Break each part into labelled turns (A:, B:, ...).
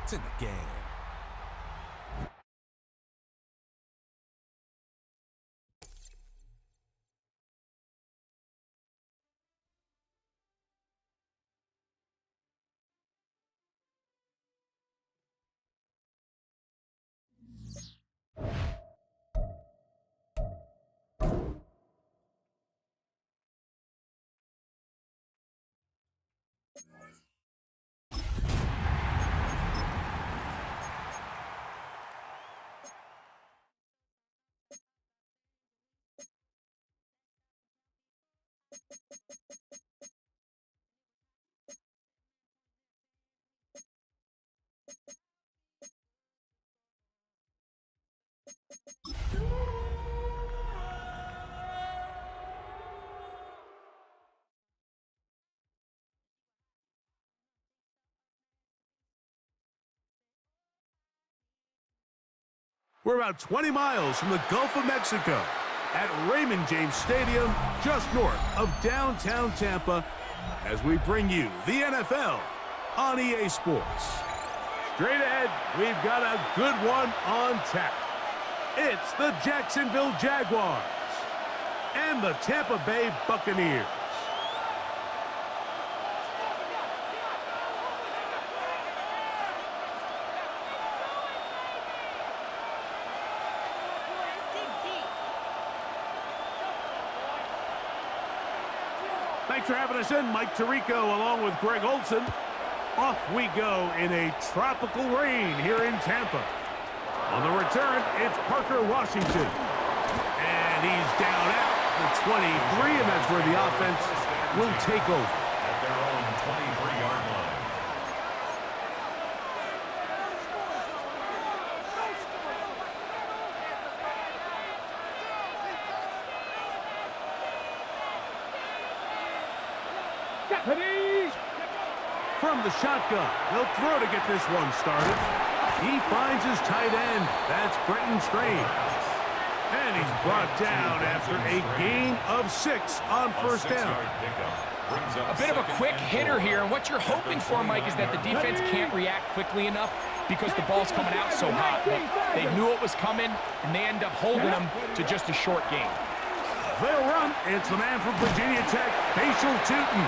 A: It's in the game.
B: We're about 20 miles from the Gulf of Mexico at Raymond James Stadium, just north of downtown Tampa, as we bring you the NFL on EA Sports. Straight ahead, we've got a good one on tap. It's the Jacksonville Jaguars and the Tampa Bay Buccaneers. Thanks for having us in, Mike Tirico, along with Greg Olson. Off we go in a tropical rain here in Tampa. On the return, it's Parker Washington. And he's down at the 23, and that's where the offense will take over.
C: At their own 23-yard line.
B: From the shotgun, he'll throw to get this one started. He finds his tight end. That's Brenton Strange. And he's brought down after a gain of 6 on first down.
D: A bit of a quick hitter here, and what you're hoping for, Mike, is that the defense can't react quickly enough because the ball's coming out so hot. But they knew it was coming, and they end up holding them to just a short gain.
B: They'll run. It's the man from Virginia Tech, Bashal Tootin.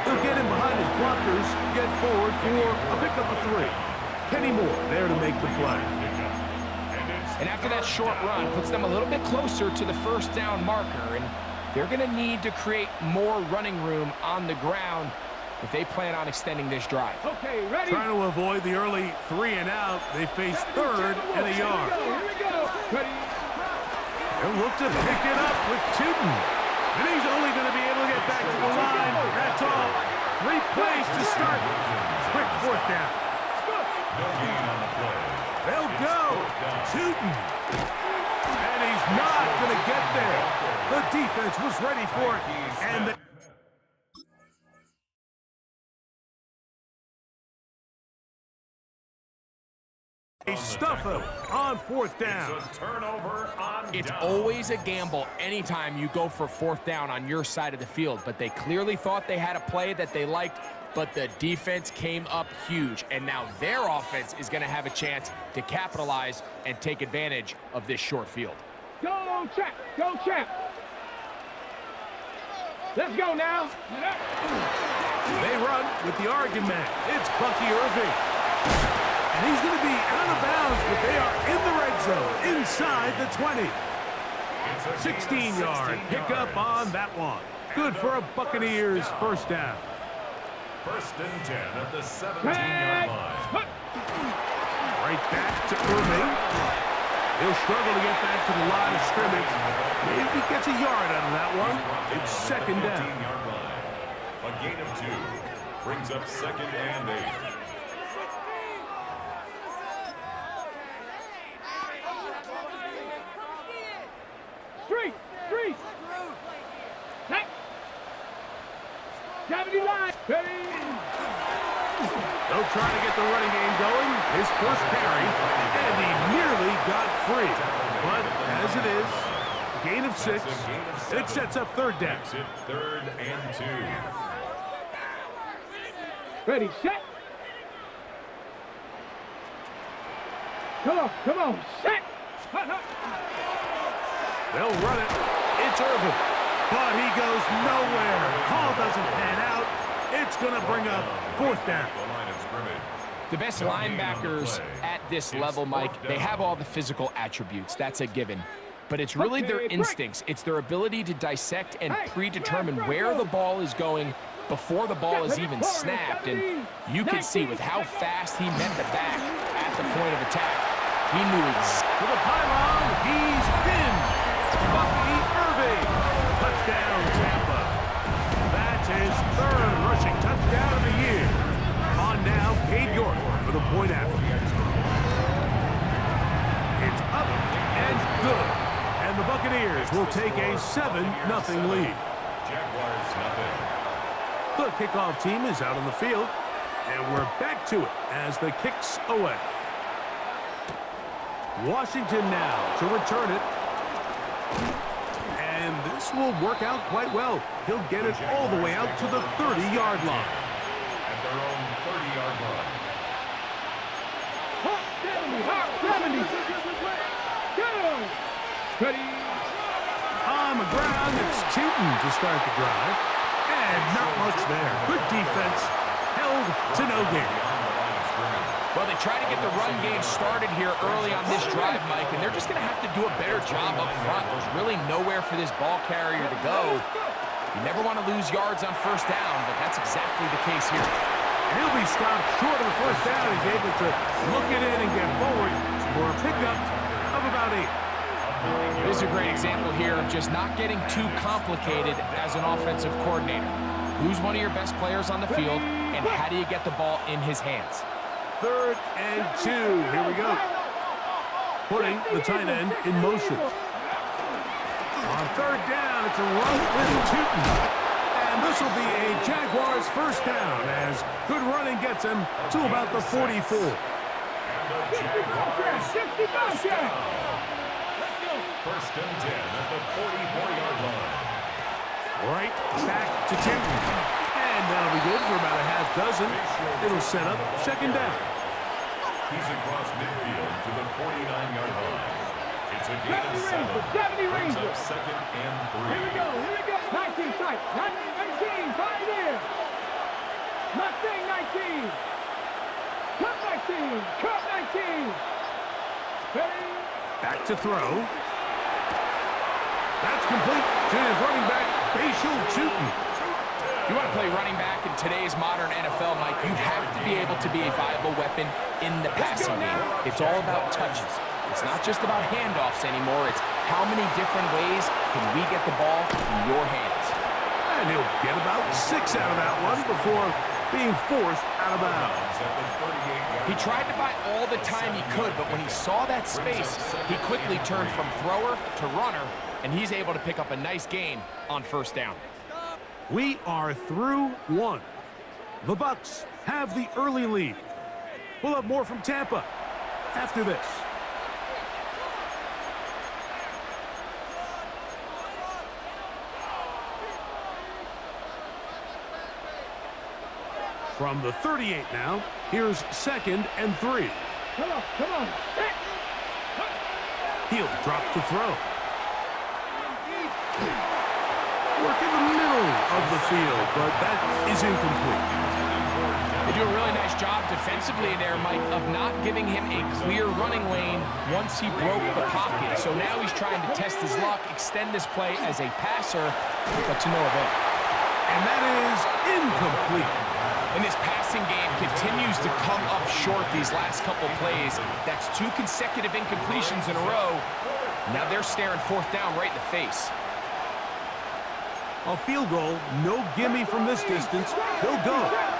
B: He'll get in behind his blockers, get forward for a pickup of 3. Kenny Moore there to make the play.
D: And after that short run, puts them a little bit closer to the first down marker, and they're going to need to create more running room on the ground if they plan on extending this drive.
B: Okay, ready? Trying to avoid the early 3 and out, they face 3rd and a yard.
E: Here we go. Ready?
B: They'll look to pick it up with Tootin. And he's only going to be able to get back to the line. That's all. 3 plays to start. Quick 4th down.
C: No gain on the play.
B: They'll go. Tootin. And he's not going to get there. The defense was ready for it. And they stuff him on 4th down.
C: It's a turnover on
D: It's
C: down.
D: always a gamble anytime you go for 4th down on your side of the field, but they clearly thought they had a play that they liked, but the defense came up huge, and now their offense is going to have a chance to capitalize and take advantage of this short field.
E: Go, Champ. Go, Champ. Let's go now.
B: They run with the argument. It's Bucky Irving. And he's going to be out of bounds, but they are in the red zone, inside the 20. 16-yard pickup on that one. Good for a Buccaneers first down.
C: 1st and 10 at the 17-yard line.
B: Right back to Irving. He'll struggle to get back to the line of scrimmage. Maybe he gets a yard out of that one. It's 2nd down.
C: A gain of 2 brings up 2nd and 8.
E: Street. Next. 70 line. Ready?
B: They'll try to get the running game going. His first carry, and he nearly got free. But as it is, gain of 6. It sets up 3rd down.
C: 3rd and 2.
E: Ready, set. Come on. Set.
B: They'll run it. It's Irvin. But he goes nowhere. Call doesn't pan out. It's going to bring up fourth down.
C: The line of scrimmage.
D: The best linebackers at this level, Mike, they have all the physical attributes. That's a given. But it's really their instincts. It's their ability to dissect and predetermine where the ball is going before the ball is even snapped. And you can see with how fast he met the back at the point of attack, he knew exactly.
B: To the pylon, he's pinned. Bucky Irving. Touchdown, Tampa. That's his third rushing touchdown of the year. On now, Cade York for the point after. It's up and good. And the Buccaneers will take a 7-0 lead.
C: Jaguars nothing.
B: The kickoff team is out on the field, and we're back to it as the kick's away. Washington now to return it. And this will work out quite well. He'll get it all the way out to the 30-yard line.
C: At their own 30-yard line.
E: Hot 70. Go. Ready.
B: On the ground, it's Tootin to start the drive. And not much there. Good defense. Held to no gain.
D: Well, they try to get the run game started here early on this drive, Mike, and they're just going to have to do a better job up front. There's really nowhere for this ball carrier to go. You never want to lose yards on first down, but that's exactly the case here.
B: And he'll be stopped short of the first down. He's able to look it in and get forward for a pickup of about 8.
D: This is a great example here of just not getting too complicated as an offensive coordinator. Who's one of your best players on the field, and how do you get the ball in his hands?
B: 3rd and 2. Here we go. Putting the tight end in motion. On 3rd down, it's a run with Tootin. And this will be a Jaguars first down as good running gets him to about the 44.
C: First and 10 at the 44-yard line.
B: Right back to Tootin. And that'll be good for about a half dozen. It'll set up second down.
C: He's across midfield to the 49-yard line. It's a gain of 7.
E: 70
C: Brings
E: Ranger.
C: up second and 3.
E: Here we go. 19 tight. 19, 5 in. Mustang 19. Cut 19. Cut 19. Ready.
B: Back to throw. That's complete to his running back, Bashal Tootin.
D: If you want to play running back in today's modern NFL, Mike, you have to be able to be a viable weapon in the passing game. It's all about touches. It's not just about handoffs anymore. It's how many different ways can we get the ball in your hands.
B: And he'll get about 6 out of that one before being forced out of bounds.
D: He tried to buy all the time he could, but when he saw that space, he quickly turned from thrower to runner, and he's able to pick up a nice gain on first down.
B: We are through one. The Bucs have the early lead. We'll have more from Tampa after this. From the 38 now, here's 2nd and 3.
E: Come on. Set.
B: He'll drop to throw. Work in the middle of the field, but that is incomplete.
D: They do a really nice job defensively there, Mike, of not giving him a clear running lane once he broke the pocket. So now he's trying to test his luck, extend this play as a passer, but to no avail.
B: And that is incomplete.
D: And this passing game continues to come up short these last couple plays. That's 2 consecutive incompletions in a row. Now they're staring fourth down right in the face.
B: A field goal, no gimme from this distance. He'll go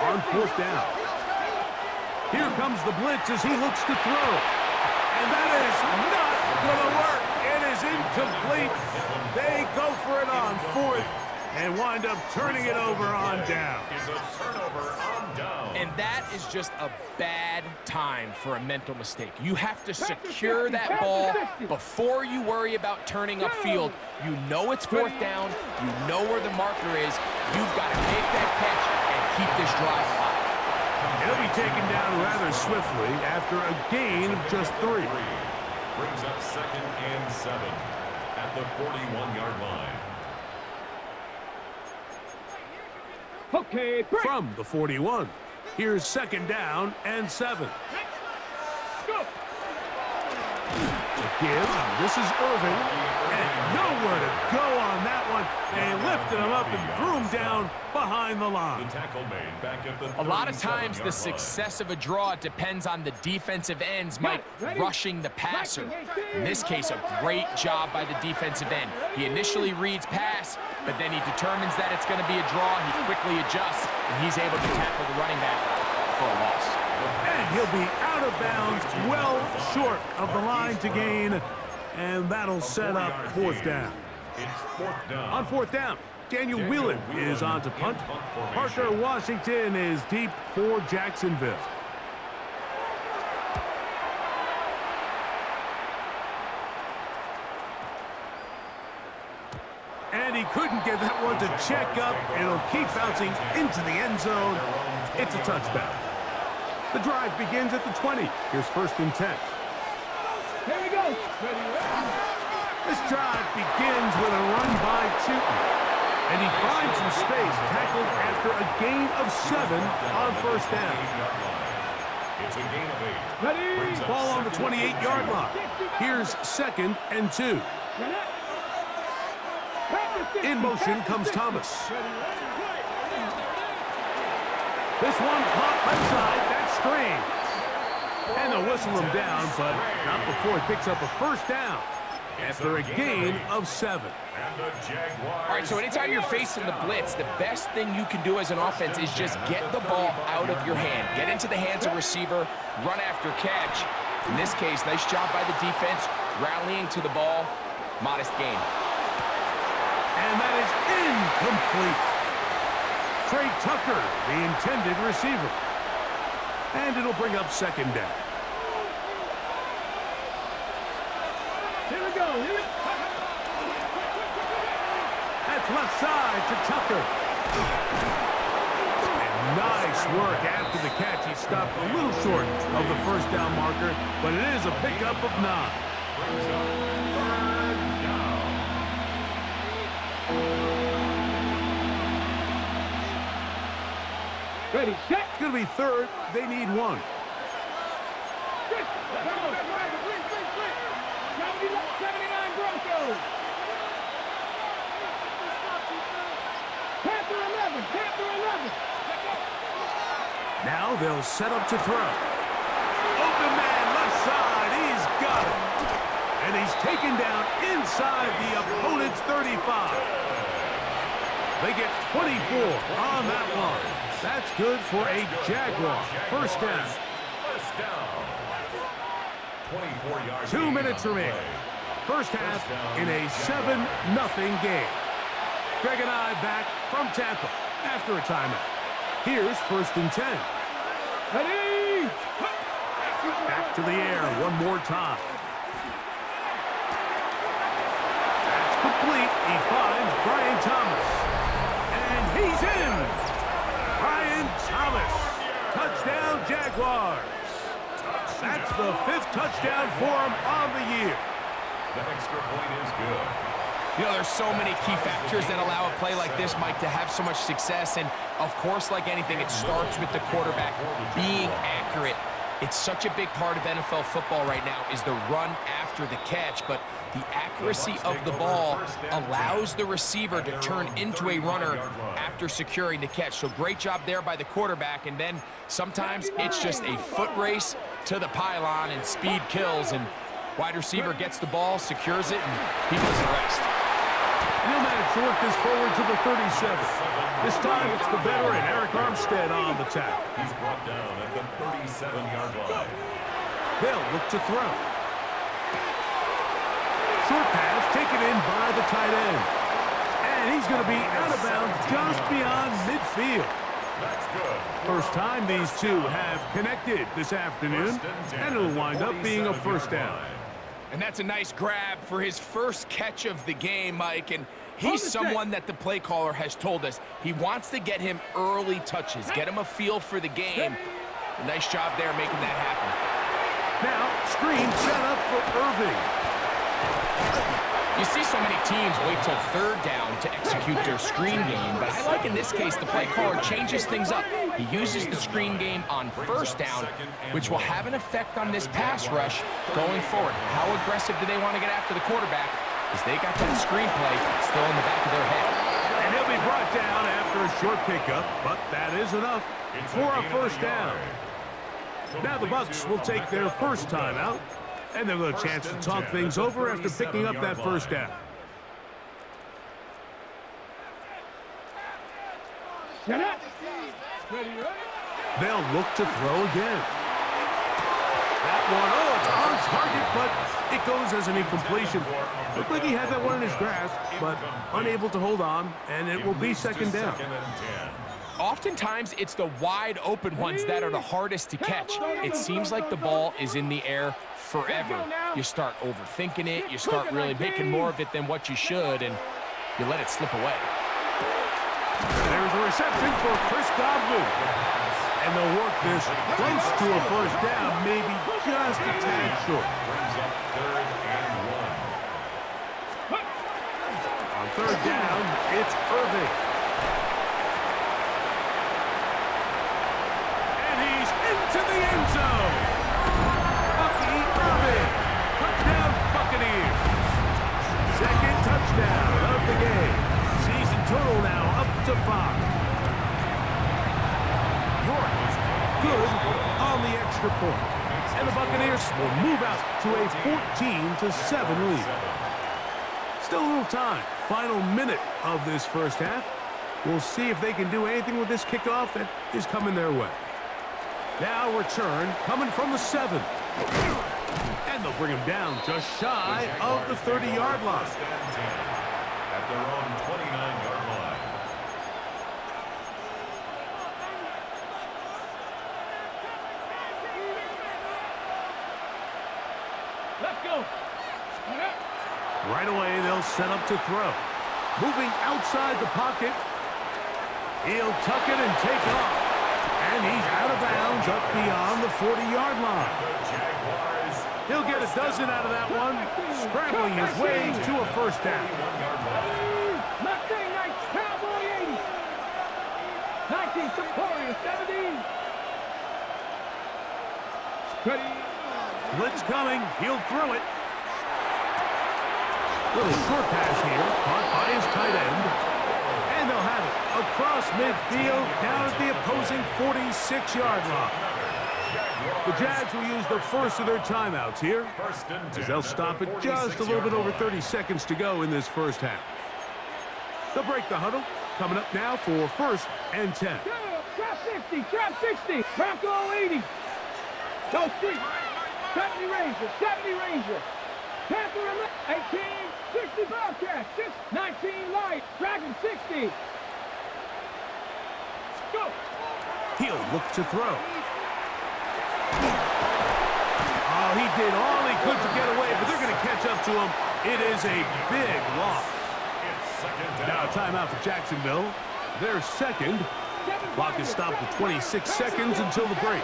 B: on 4th down. Here comes the blitz as he looks to throw. And that is not going to work. It is incomplete. They go for it on 4th and wind up turning it over on down.
C: Is a turnover on down.
D: And that is just a bad time for a mental mistake. You have to secure that ball before you worry about turning upfield. You know it's 4th down. You know where the marker is. You've got to make that catch and keep this drive alive.
B: He'll be taken down rather swiftly after a gain of just 3.
C: Brings up 2nd and 7 at the 41-yard line.
E: Okay, break.
B: From the 41, here's 2nd down and 7.
E: Go.
B: Give. This is Irving. And nowhere to go on that one. They lifted him up and threw him down behind the
C: The
B: line.
C: tackle made back at the
D: A lot of
C: 37-yard
D: times the
C: line.
D: success of a draw depends on the defensive ends, Mike, rushing the passer. In this case, a great job by the defensive end. He initially reads pass, but then he determines that it's going to be a draw. He quickly adjusts, and he's able to tackle the running back for a loss.
B: And he'll be out of bounds, well short of the line to gain. And that'll set up 4th down.
C: It's 4th down.
B: On 4th down, Daniel Whelan is on to punt. Parker Washington is deep for Jacksonville. And he couldn't get that one to check up. It'll keep bouncing into the end zone. It's a touchdown. The drive begins at the 20. Here's 1st and 10.
E: Here we go. Ready.
B: This drive begins with a run by Chewton. And he finds some space, tackled after a gain of 7 on 1st down.
C: It's a gain of 8.
E: Ready.
B: Ball on the 28-yard line. Here's 2nd and 2. In motion comes Thomas. This one caught left side. That's strange. And they'll whistle him down, but not before he picks up a 1st down after a gain of 7.
D: All right, so anytime you're facing the blitz, the best thing you can do as an offense is just get the ball out of your hand. Get into the hands of receiver, run after catch. In this case, nice job by the defense, rallying to the ball. Modest gain.
B: And that is incomplete. Trey Tucker, the intended receiver. And it'll bring up 2nd down.
E: Here we go. Here we go.
B: That's left side to Tucker. And nice work after the catch. He stopped a little short of the 1st down marker, but it is a pickup of 9.
C: Brings up 3rd down.
E: Ready, set.
B: It's going to be 3rd. They need 1.
E: 79 Broncos. Panther 11. Panther 11.
B: Now they'll set up to throw. Open man left side. He's got it. And he's taken down inside the opponent's 35. They get 24 on that one. That's good for a Jaguar. 1st down.
C: 1st down. 24 yards.
B: 2 minutes remaining. 1st half in a 7-0 game. Greg and I back from Tampa after a timeout. Here's 1st and 10.
E: Ready.
B: Back to the air one more time. That's complete. He finds Brian Thomas. And he's in. Brian Thomas. Touchdown, Jaguars. That's the 5th touchdown for him on the year.
C: The extra point is good.
D: You know, there's so many key factors that allow a play like this, Mike, to have so much success. And, of course, like anything, it starts with the quarterback being accurate. It's such a big part of NFL football right now is the run after the catch. But the accuracy of the ball allows the receiver to turn into a runner after securing the catch. So great job there by the quarterback. And then sometimes it's just a foot race to the pylon and speed kills. And wide receiver gets the ball, secures it, and he does the rest.
B: He'll manage to work this forward to the 37. This time it's the veteran Eric Armstead on the tackle.
C: He's brought down at the 37-yard line.
B: They'll look to throw. Short pass taken in by the tight end. And he's going to be out of bounds just beyond midfield.
C: That's good.
B: First time these two have connected this afternoon, and it'll wind up being a 1st down.
D: And that's a nice grab for his first catch of the game, Mike. And He's someone that the play caller has told us he wants to get him early touches, get him a feel for the game. Nice job there making that happen.
B: Now, screen set up for Irving.
D: You see so many teams wait till third down to execute their screen game, but I like in this case the play caller changes things up. He uses the screen game on first down, which will have an effect on this pass rush going forward. How aggressive do they want to get after the quarterback? Because they got that screen play still in the back of their head.
B: And he'll be brought down after a short pickup, but that is enough for a first down. Now the Bucs will take their first timeout, and they'll get a chance to talk things over after picking up that first down.
E: Set up. Ready, ready.
B: They'll look to throw again. That one, oh, it's on target, but it goes as an incompletion. Looked like he had that one in his grasp, but unable to hold on, and it will be second down.
D: Oftentimes, it's the wide open ones that are the hardest to catch. It seems like the ball is in the air forever. You start overthinking it, you start really making more of it than what you should, and you let it slip away.
B: There's a reception for Chris Godwin. And they'll work this close to a first down, maybe just a tad short.
C: Brings up 3rd and 1.
B: On third down, it's Irving. And he's into the end zone. Bucky Irving. Touchdown, Buccaneers. Second touchdown of the game. Season total now up to 5. York is good on the extra point. And the Buccaneers will move out to a 14-7 lead. Still a little time. Final minute of this first half. We'll see if they can do anything with this kickoff that is coming their way. Now return coming from the 7. And they'll bring him down just shy of the 30-yard line.
C: At their own 29-yard line.
E: Let's go.
B: Right away, they'll set up to throw. Moving outside the pocket. He'll tuck it and take off. And he's out of bounds up beyond the 40-yard line. He'll get a dozen out of that one, scrambling his way to a first down.
E: Mustang Knights, Cowboy 80. 19, Warriors 70. Ready.
B: Blitz coming. He'll throw it. Little short pass here, caught by his tight end. And they'll have it across midfield, down at the opposing 46-yard line. The Jags will use the first of their timeouts here, as they'll stop at just a little bit over 30 seconds to go in this first half. They'll break the huddle, coming up now for 1st and 10.
E: Trap 60, trap 60, Bronco 80. Go 3, 70 Ranger, 70 Ranger. Panther 18, 60 Bobcat, 19 Light, Dragon 60. Go.
B: He'll look to throw. Oh, he did all he could to get away, but they're going to catch up to him. It is a big loss. Now a timeout for Jacksonville. Their second. Clock is stopped for 26 seconds until the break.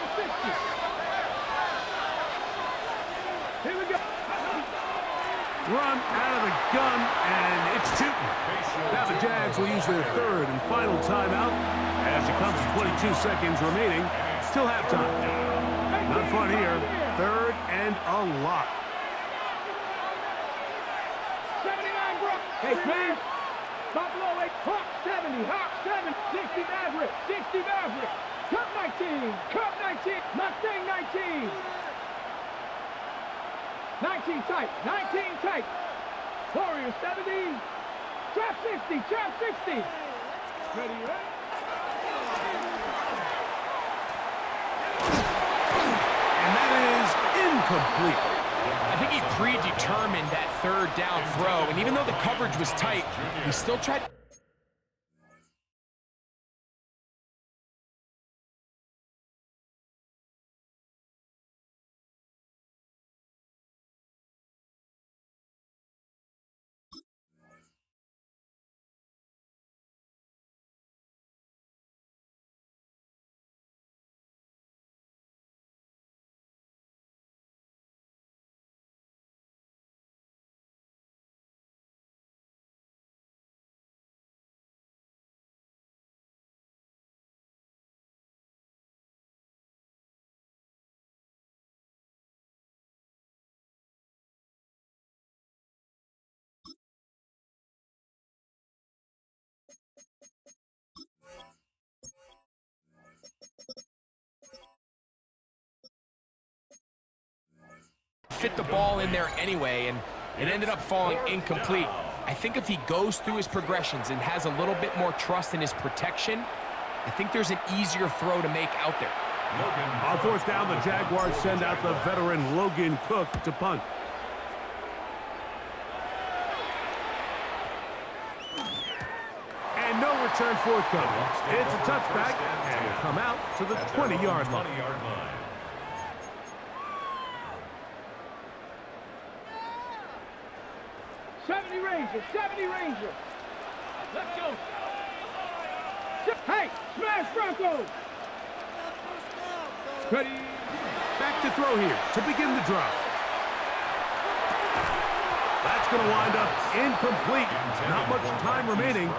E: Here we go.
B: Run out of the gun, and it's shooting. Now the Jags will use their third and final timeout as it comes to 22 seconds remaining. Still halftime. Not fun here. 3rd and a lot.
E: 79 Brook. Hey, man. Buffalo 8, Hawk 70, Hawk 7, 60 Maverick, 60 Maverick. Cup 19, Cup 19, Mustang 19. 19 tight, 19 tight. Warrior 70. Trap 60, trap 60. Ready, ready?
B: And that is incomplete.
D: I think he predetermined that third down throw, and even though the coverage was tight, he still tried fit the ball in there anyway, and it ended up falling incomplete. I think if he goes through his progressions and has a little bit more trust in his protection, I think there's an easier throw to make out there.
B: On fourth down, the Jaguars send out the veteran Logan Cook to punt. And no return forthcoming. It's a touchback, and will come out to the 20-yard line.
E: 70 Ranger, 70 Ranger. Let's go. Hey, smash Broncos. Ready.
B: Back to throw here to begin the drive. That's going to wind up incomplete. Not much time remaining.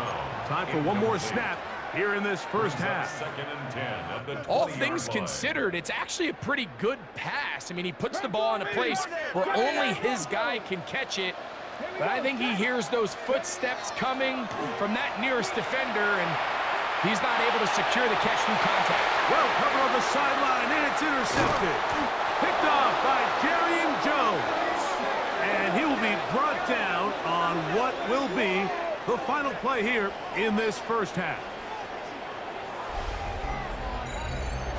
B: Time for one more snap here in this first half.
D: All things considered, it's actually a pretty good pass. I mean, he puts the ball in a place where only his guy can catch it. But I think he hears those footsteps coming from that nearest defender, and he's not able to secure the catch through contact.
B: Well covered on the sideline, and it's intercepted. Picked off by Jerry Jones. And he will be brought down on what will be the final play here in this first half.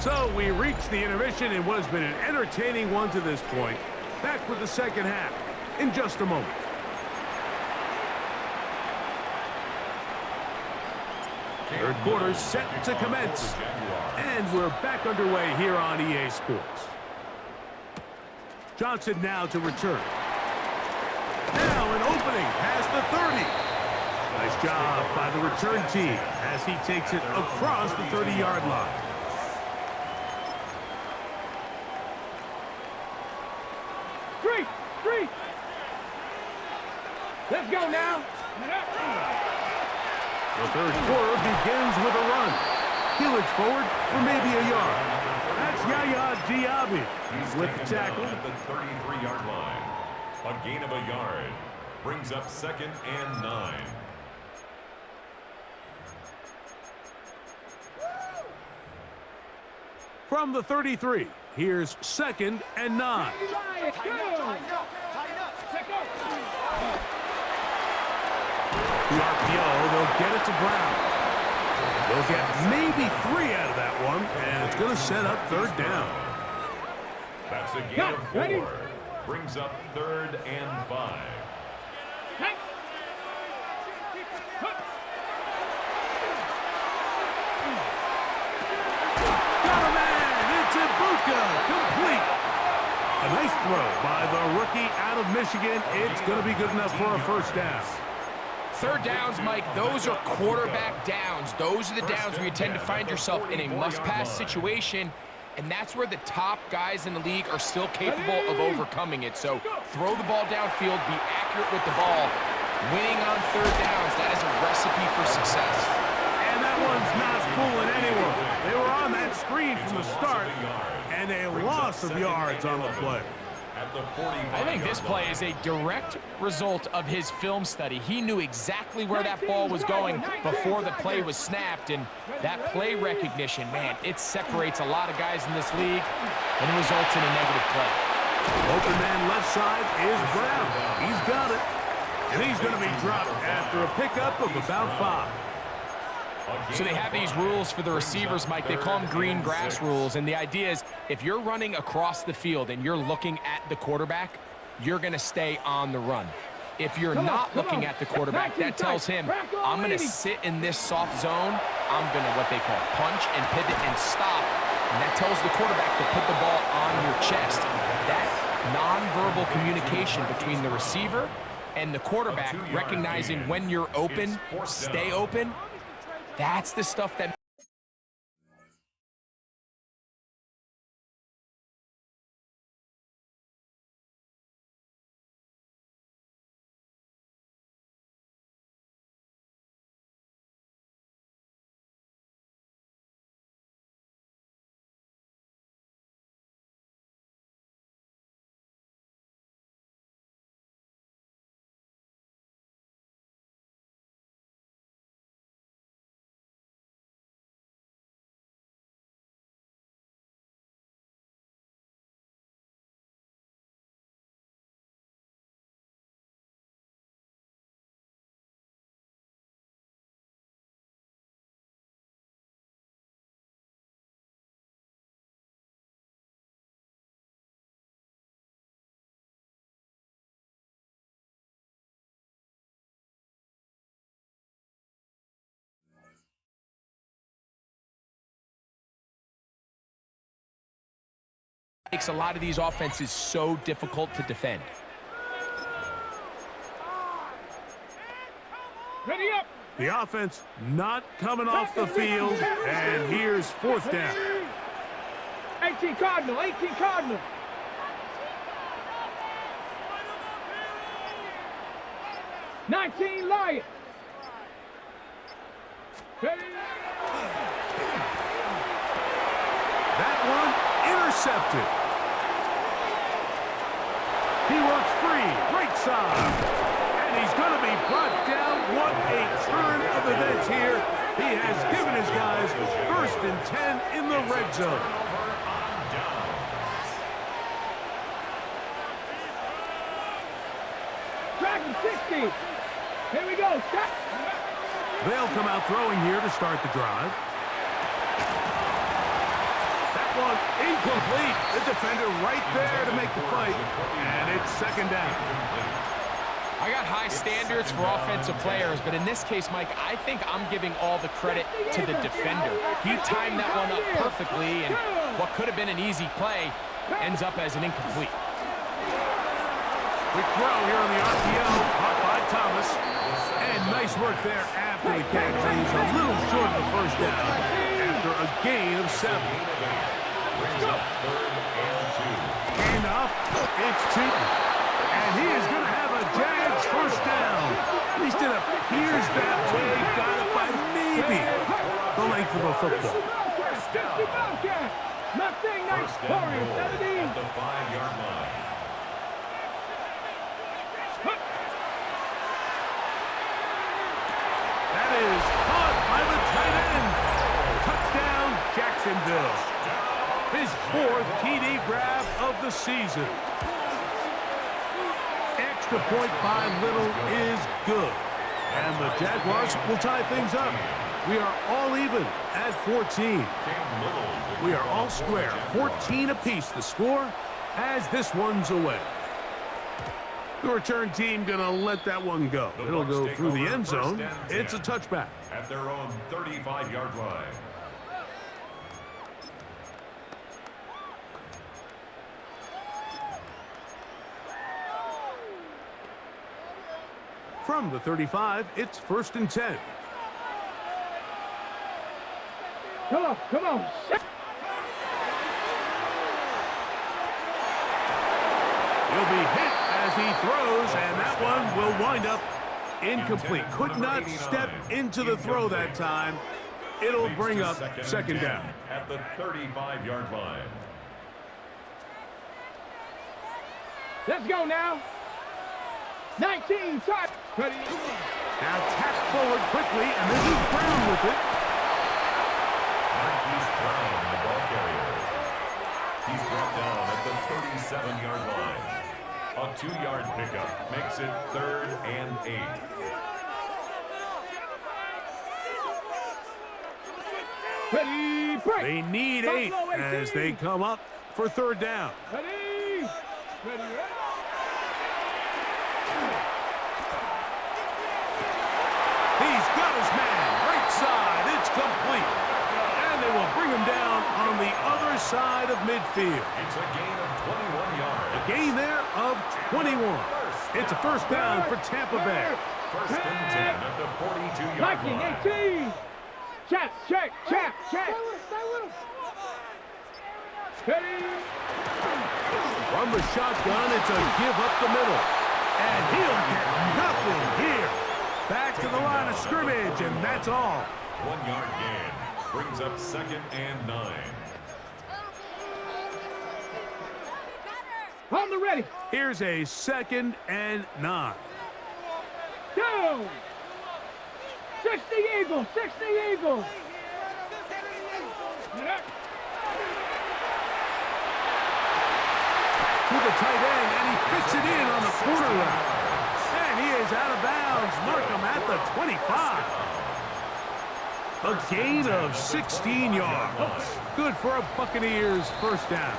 B: So we reach the intermission in what has been an entertaining one to this point. Back with the second half in just a moment. Third quarter set to commence. And we're back underway here on EA Sports. Johnson now to return. Now an opening past the 30. Nice job by the return team as he takes it across the 30-yard line.
E: Street. Let's go now.
B: The third quarter begins with a run. Heelage forward for maybe a yard. That's Yaya Diaby with the tackle.
C: At the 33-yard line. A gain of a yard. Brings up 2nd and 9.
B: From the 33, here's 2nd and 9. The RPO, they'll get it to Brown. They'll get maybe 3 out of that one, and it's going to set up 3rd down.
C: That's a gain of 4. Brings up 3rd and 5.
B: Got a man! It's Ibuka! Complete! A nice throw by the rookie out of Michigan. It's going to be good enough for a first down.
D: Third downs, Mike, those are quarterback downs. Those are the downs where you tend to find yourself in a must-pass situation, and that's where the top guys in the league are still capable of overcoming it. So throw the ball downfield, be accurate with the ball. Winning on third downs, that is a recipe for success.
B: And that one's not fooling anyone. They were on that screen from the start, and a loss of yards on the play.
D: I think this play is a direct result of his film study. He knew exactly where that ball was going before the play was snapped, and that play recognition, man, it separates a lot of guys in this league and results in a negative play.
B: Open man left side is Brown. He's got it. And he's going to be dropped after a pickup of about 5.
D: So they have these rules for the receivers, Mike. They call them green grass rules, and the idea is if you're running across the field and you're looking at the quarterback, you're going to stay on the run. If you're not looking at the quarterback, that tells him, I'm going to sit in this soft zone. I'm going to, what they call, punch and pivot and stop, and that tells the quarterback to put the ball on your chest. That nonverbal communication between the receiver and the quarterback, recognizing when you're open, stay open, that's the stuff that Makes a lot of these offenses so difficult to defend.
E: Ready up.
B: The offense not coming off the field, and here's fourth down.
E: 18 Cardinal, 18 Cardinal. $19 Lion. Ready.
B: That one intercepted. He works free, right side. And he's going to be brought down. What a turn of events here. He has given his guys 1st and 10 in the red zone.
E: Dragon 60. Here we go. Stop.
B: They'll come out throwing here to start the drive. That one incomplete. The defender right there to make the fight. And it's 2nd down.
D: I got high standards for offensive players, but in this case, Mike, I think I'm giving all the credit to the defender. He timed that one up perfectly, and what could have been an easy play ends up as an incomplete.
B: Quick throw here on the RPO, caught by Thomas. And nice work there after the catch. He's a little short of the 1st down after a gain of 7. Hand off, it's Tootin. And he is going to have a Jags 1st down. At least it appears that way. Got it by maybe the length of a football.
E: Mustang Knights Warriors 17.
C: At the 5-yard line.
B: That is caught by the tight end. Touchdown, Jacksonville. His 4th TD grab of the season. Extra point by Little is good. And the Jaguars will tie things up. We are all even at 14. We are all square. 14 apiece the score as this one's away. The return team gonna let that one go. It'll go through the end zone. It's a touchback.
C: At their own 35-yard line.
B: From the 35, it's 1st and 10.
E: Come on, come on.
B: He'll be hit as he throws, and that one will wind up incomplete. Could not step into the throw that time. It'll bring up 2nd down.
C: At the 35-yard line.
E: Let's go now. 19 touch. Ready.
B: Now tap forward quickly, and this is Brown with it.
C: Marquise Brown, the ball carrier. He's brought down at the 37-yard line. A 2-yard pickup makes it 3rd and 8.
E: Ready, break.
B: They need 8 as they come up for 3rd down.
E: Ready. Ready.
B: He's got his man, right side, it's complete. And they will bring him down on the other side of midfield.
C: It's a gain of 21 yards.
B: A gain there of 21. It's a 1st down for Tampa Bay.
C: 1st and 10 at the 42-yard
E: Viking
C: line.
E: 18. Check, check, check, check. Ready.
B: From the shotgun, it's a give up the middle. And he'll get nothing here. Back to the line of scrimmage, and that's all.
C: 1-yard gain brings up 2nd and 9.
E: On the ready.
B: Here's a 2nd and 9.
E: Down. 60 Eagles, 60 Eagles.
B: To the tight end, and he fits it in on the quarter route. And he is out of bounds. Mark him at the 25. A gain of 16 yards. Good for a Buccaneers 1st down.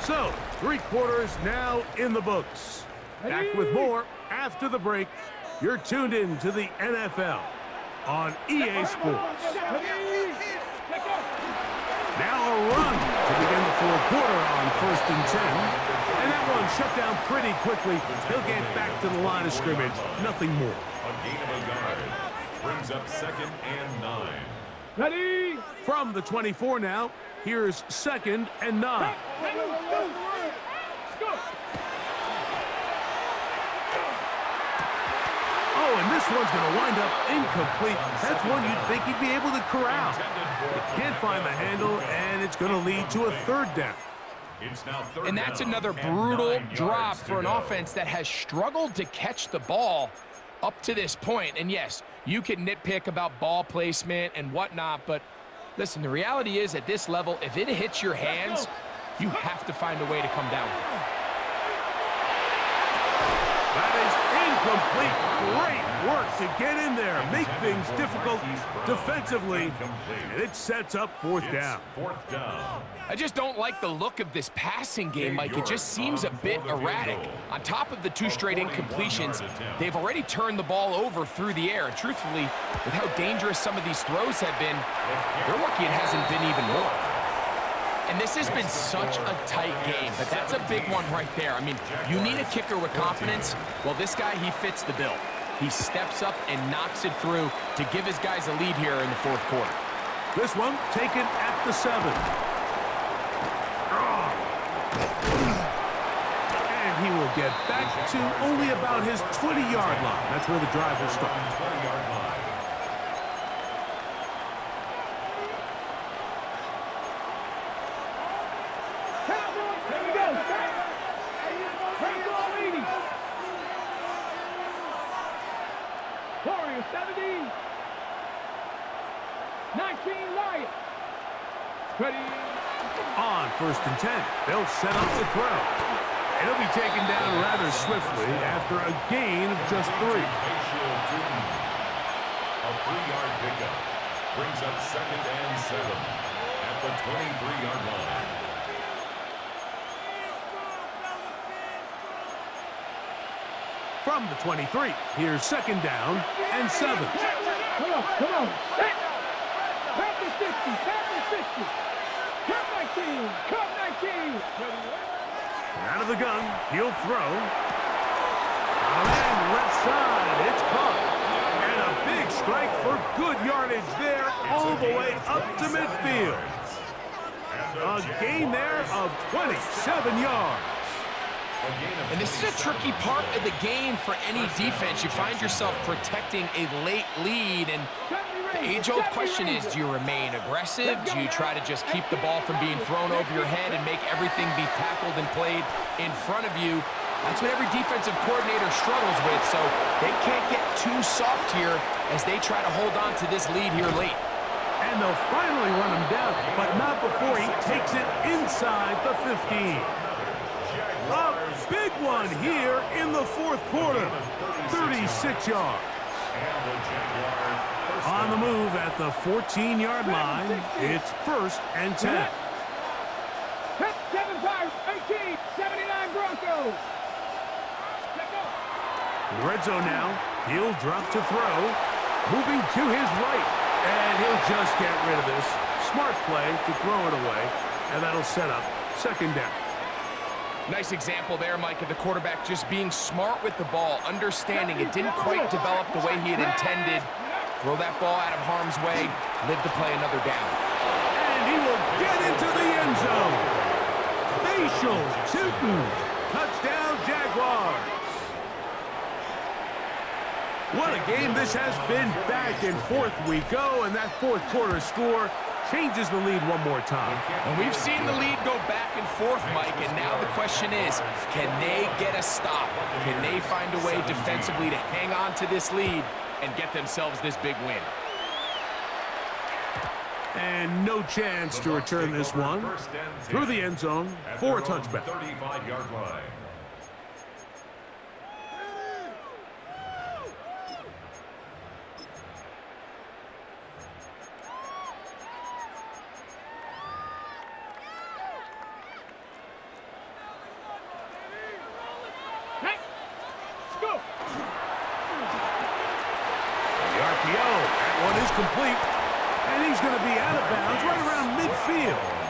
B: So, 3 quarters now in the books. Back with more after the break. You're tuned in to the NFL on EA Sports. Now a run to begin the fourth quarter on 1st and 10. And that one shut down pretty quickly. He'll get back to the line of scrimmage. Nothing more.
C: A gain of a yard. Brings up 2nd and 9.
E: Ready?
B: From the 24 now, here's 2nd and 9. Oh, and this one's going to wind up incomplete. That's one you'd think he'd be able to corral. He can't find the handle, and it's going to lead to a 3rd down.
C: It's now 3rd
D: And that's
C: down
D: another
C: and
D: brutal
C: 9
D: drop
C: yards
D: for an
C: to go.
D: offense that has struggled to catch the ball up to this point. And yes, you can nitpick about ball placement and whatnot, but listen, the reality is at this level, if it hits your hands, you have to find a way to come down with it.
B: That is incomplete. Great work to get in there, make things difficult defensively, and it sets up 4th down.
C: 4th down.
D: I just don't like the look of this passing game, Mike. It just seems a bit erratic. On top of the 2 straight incompletions, they've already turned the ball over through the air. And truthfully, with how dangerous some of these throws have been, they're lucky it hasn't been even more. And this has been such a tight game, but that's a big one right there. I mean, you need a kicker with confidence. Well, this guy, he fits the bill. He steps up and knocks it through to give his guys a lead here in the 4th quarter.
B: This one taken at the 7. And he will get back to only about his 20-yard line. That's where the drive will start.
C: 20-yard line.
E: Here we go. Frank ball 80. Warriors 70. 19 Lions. Ready?
B: On 1st and 10, they'll set up the throw. It'll be taken down rather swiftly after a gain of just 3.
C: A 3-yard pickup. Brings up 2nd and 7 at the 23-yard line.
B: From the 23, here's 2nd down and 7.
E: Come on. Set. Back to 60. Back to 60. Cut 19. Cut 19.
B: Out of the gun, he'll throw. And left side, it's caught. And a big strike for good yardage there all the way up to midfield. A gain there of 27 yards.
D: And this is a tricky part of the game for any defense. You find yourself protecting a late lead, and the age-old question is, do you remain aggressive? Do you try to just keep the ball from being thrown over your head and make everything be tackled and played in front of you? That's what every defensive coordinator struggles with, so they can't get too soft here as they try to hold on to this lead here late.
B: And they'll finally run him down, but not before he takes it inside the 15. A big one here in the 4th quarter. 36 yards. On the move at the 14-yard line, it's 1st and 10.
E: 7-5, 18, 79 Broncos.
B: Red zone now. He'll drop to throw. Moving to his right. And he'll just get rid of this. Smart play to throw it away. And that'll set up 2nd down.
D: Nice example there, Mike, of the quarterback just being smart with the ball, understanding it didn't quite develop the way he had intended. Throw that ball out of harm's way, live to play another down.
B: And he will get into the end zone. Facial Tootin. Touchdown, Jaguars. What a game this has been. Back and forth we go, and that 4th quarter score changes the lead one more time.
D: And we've seen the lead go back and forth, Mike, and now the question is, can they get a stop? Can they find a way defensively to hang on to this lead and get themselves this big win?
B: And no chance to return this one through the end zone for a touchback.
C: 35-yard line.
B: That one is complete, and he's going to be out of bounds right around midfield.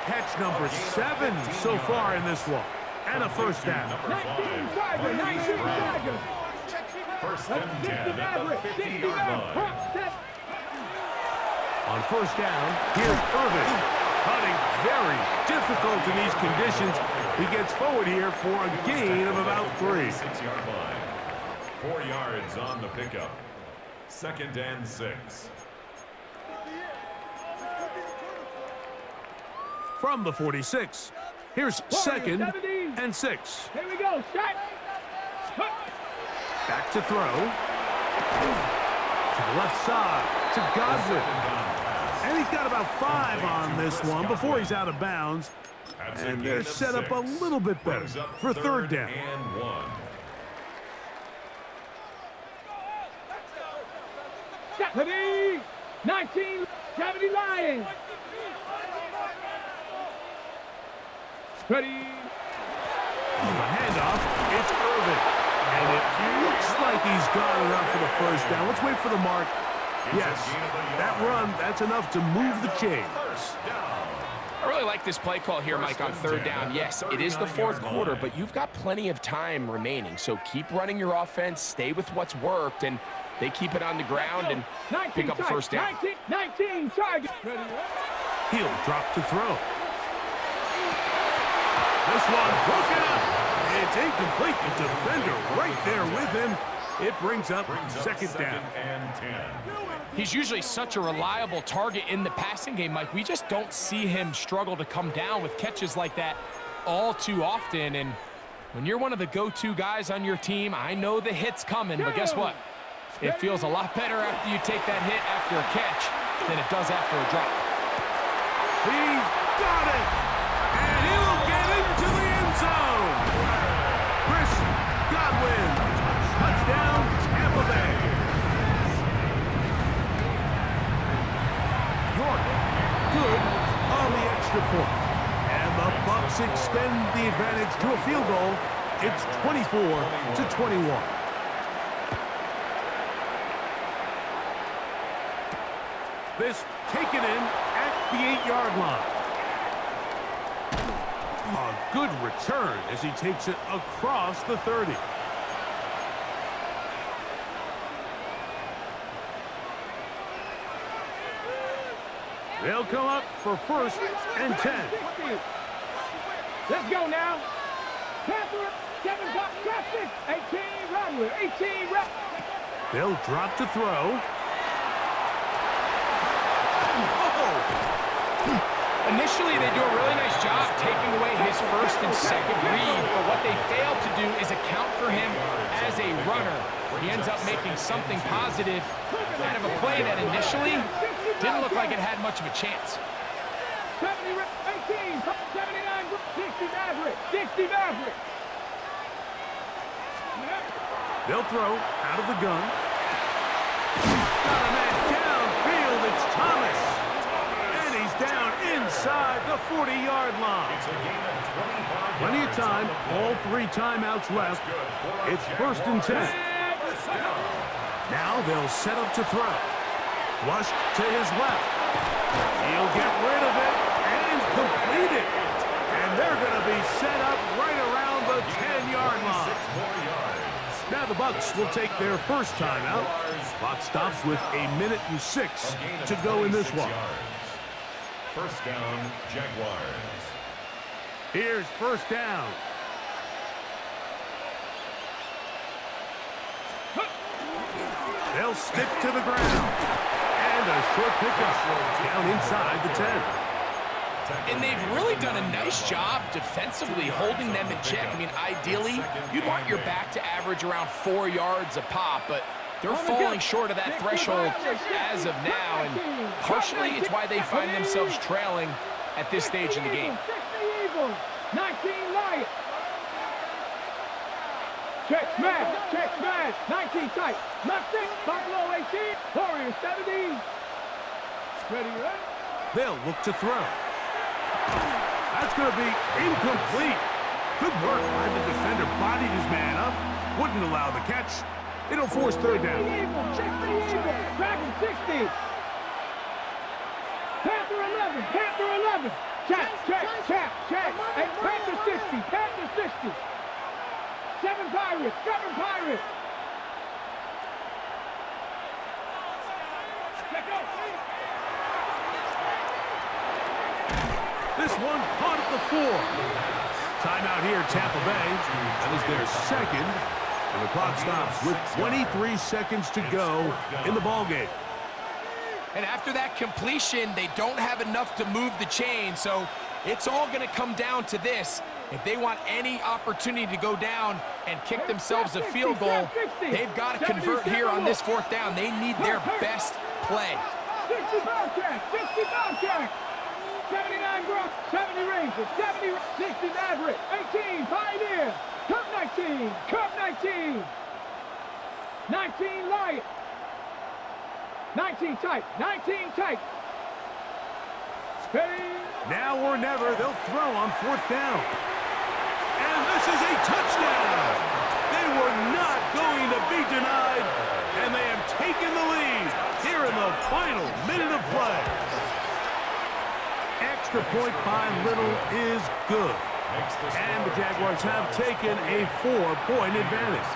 B: Catch number 7 so far in this one. And a first down.
E: 19 Tiger, 19 Tiger.
C: First and 10 at the 50-yard line.
B: On first down, here's Irvin. Cutting very difficult in these conditions. He gets forward here for a gain of about 3.
C: 6-yard line. 4 yards on the pickup. Second and 6.
B: From the 46, here's second and 6.
E: Here we go, shot.
B: Back to throw. To the left side, to Godwin. And he's got about 5 on this one before he's out of bounds. And they're set up a little bit better for third down.
C: And 1.
E: Stephanie, 19, 70 Lions. Ready.
B: On the handoff, it's Irvin. And it looks like he's got enough for the first down. Let's wait for the mark. Yes, that run, that's enough to move the chains.
D: I really like this play call here, Mike, on third down. Yes, it is the fourth quarter, but you've got plenty of time remaining. So keep running your offense, stay with what's worked, and they keep it on the ground and pick up a first down.
E: 19 target.
B: He'll drop to throw. This one broken up. It's incomplete. The defender right there with him. It brings up second down.
C: And 10.
D: He's usually such a reliable target in the passing game, Mike. We just don't see him struggle to come down with catches like that all too often. And when you're one of the go-to guys on your team, I know the hit's coming, but guess what? It feels a lot better after you take that hit after a catch than it does after a drop.
B: He's got it! And he'll get into the end zone! Chris Godwin, touchdown, Tampa Bay. York, good on the extra point. And the Bucs extend the advantage to a field goal. It's 24-21. This taken in at the 8-yard line. A good return as he takes it across the 30. They'll come up for first and 10.
E: Let's go now. Panther, 7 top traffic. 18 Rodwood. 18 Rodwood.
B: They'll drop to throw.
D: Initially, they do a really nice job taking away his first and second read, but what they fail to do is account for him as a runner. He ends up making something positive out of a play that initially didn't look like it had much of a chance.
E: 70, 18, 79, 60 Maverick. 60 Maverick.
B: They'll throw out of the gun. Got a man downfield. It's Thomas. And he's down inside the 40-yard line. Plenty of time. All 3 timeouts left. It's first and 10. Now they'll set up to throw. Flush to his left. He'll get rid of it and complete it. And they're going to be set up right around the 10-yard line. Now the Bucs will take their first timeout. Clock stops with 1:06 to go in this one.
C: First down, Jaguars.
B: Here's first down. They'll stick to the ground. And a short pickup down inside the 10.
D: And they've really done a nice job defensively holding them in check. I mean, ideally, you'd want your back to average around 4 yards a pop, but they're falling short of that threshold as of now, and partially it's why they find themselves trailing at this stage in the game.
E: 19 Lions. Check smash, 19 tight. Nothing, Buffalo 18, Warriors 17. Ready, right?
B: They'll look to throw. That's going to be incomplete. Good work by the defender. Bodied his man up. Wouldn't allow the catch. It'll force third down.
E: Check the Eagle. Dragon 60. Panther 11. Check. Hey, Panther 60. 7 Pirates.
B: This one caught at the 4. Timeout here, Tampa Bay. That is their second. And the clock stops with 23 seconds to go in the ballgame.
D: And after that completion, they don't have enough to move the chain, so it's all going to come down to this. If they want any opportunity to go down and kick themselves a field goal, they've got to convert here on this 4th down. They need their best play.
E: 60 Bobcats. 79 Brock, 70 Rangers, 60 Maverick, 18 Pioneer, Cup 19, 19 Lion, 19 tight. Steady.
B: Now or never, they'll throw on 4th down. And this is a touchdown. They were not going to be denied, and they have taken the lead here in the final minute of play. Extra point by Little is good. And the Jaguars have taken a 4-point advantage.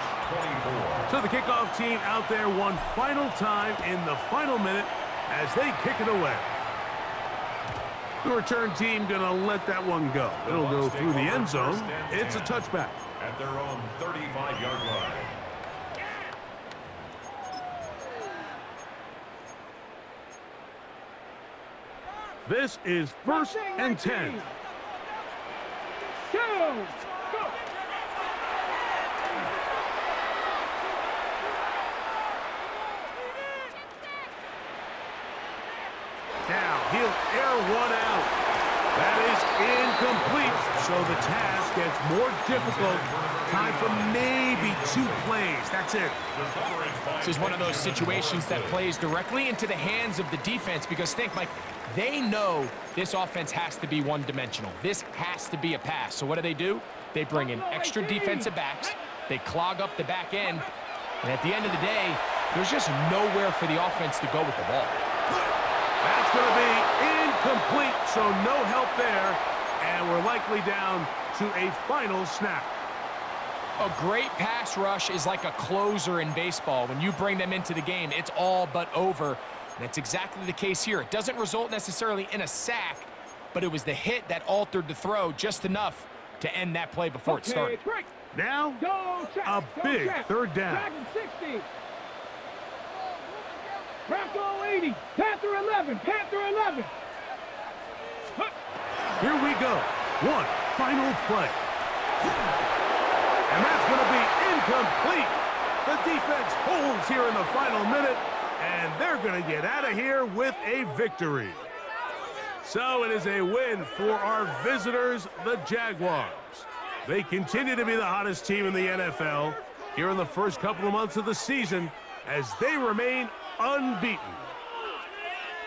B: So the kickoff team out there one final time in the final minute as they kick it away. The return team going to let that one go. It'll go through the end zone. It's a touchback.
C: At their own 35-yard line.
B: This is 1st and 10.
E: Go.
B: Now he'll air one out. That is incomplete. So the task gets more difficult. Time for maybe 2 plays. That's it.
D: This is one of those situations that plays directly into the hands of the defense because think, Mike, they know this offense has to be one-dimensional. This has to be a pass. So what do? They bring in extra defensive backs. They clog up the back end. And at the end of the day, there's just nowhere for the offense to go with the ball.
B: That's going to be incomplete, so no help there. And we're likely down to a final snap.
D: A great pass rush is like a closer in baseball. When you bring them into the game, it's all but over. And that's exactly the case here. It doesn't result necessarily in a sack, but it was the hit that altered the throw just enough to end that play before it started.
B: Now, a big 3rd down.
E: Dragon 60. Bronco 80. Panther 11.
B: Here we go. One final play. And that's going to be incomplete. The defense holds here in the final minute, and they're going to get out of here with a victory. So it is a win for our visitors, the Jaguars. They continue to be the hottest team in the NFL here in the first couple of months of the season as they remain unbeaten.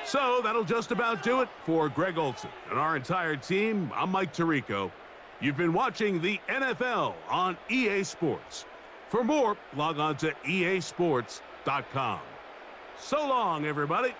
B: So that'll just about do it for Greg Olson and our entire team. I'm Mike Tirico. You've been watching the NFL on EA Sports. For more, log on to easports.com. So long, everybody.